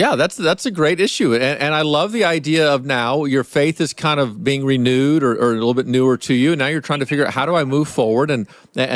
Yeah, that's a great issue, and I love the idea of now your faith is kind of being renewed or a little bit newer to you. Now you're trying to figure out how do I move forward and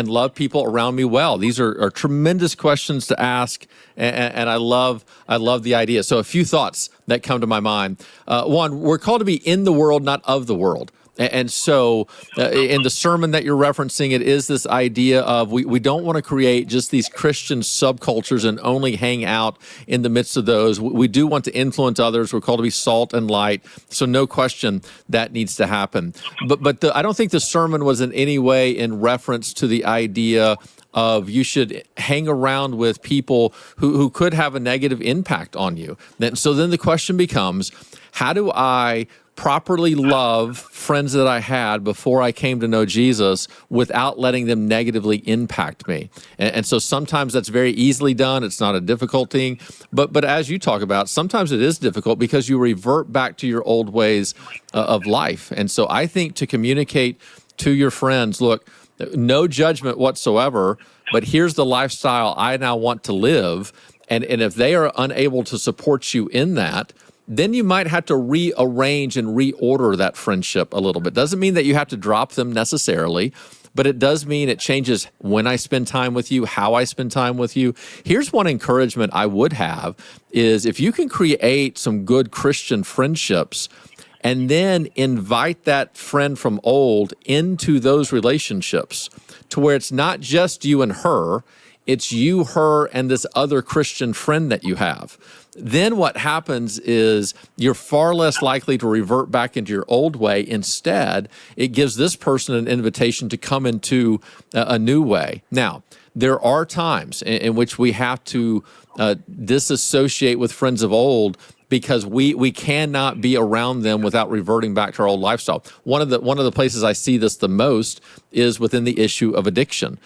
love people around me well. These are tremendous questions to ask, and I love the idea. So a few thoughts that come to my mind. One, we're called to be in the world, not of the world. And so in the sermon that you're referencing, it is this idea of we don't want to create just these Christian subcultures and only hang out in the midst of those. We do want to influence others. We're called to be salt and light. So no question that needs to happen. But I don't think the sermon was in any way in reference to the idea of you should hang around with people who could have a negative impact on you. So then the question becomes, how do I properly love friends that I had before I came to know Jesus without letting them negatively impact me? And so sometimes that's very easily done. It's not a difficult thing. But as you talk about, sometimes it is difficult because you revert back to your old ways of life. And so I think to communicate to your friends, look, no judgment whatsoever, but here's the lifestyle I now want to live. And if they are unable to support you in that, then you might have to rearrange and reorder that friendship a little bit. Doesn't mean that you have to drop them necessarily, but it does mean it changes when I spend time with you, how I spend time with you. Here's one encouragement I would have is if you can create some good Christian friendships and then invite that friend from old into those relationships to where it's not just you and her, it's you, her, and this other Christian friend that you have. Then what happens is you're far less likely to revert back into your old way. Instead, it gives this person an invitation to come into a new way. Now, there are times in which we have to disassociate with friends of old because we cannot be around them without reverting back to our old lifestyle. One of the places I see this the most is within the issue of addiction.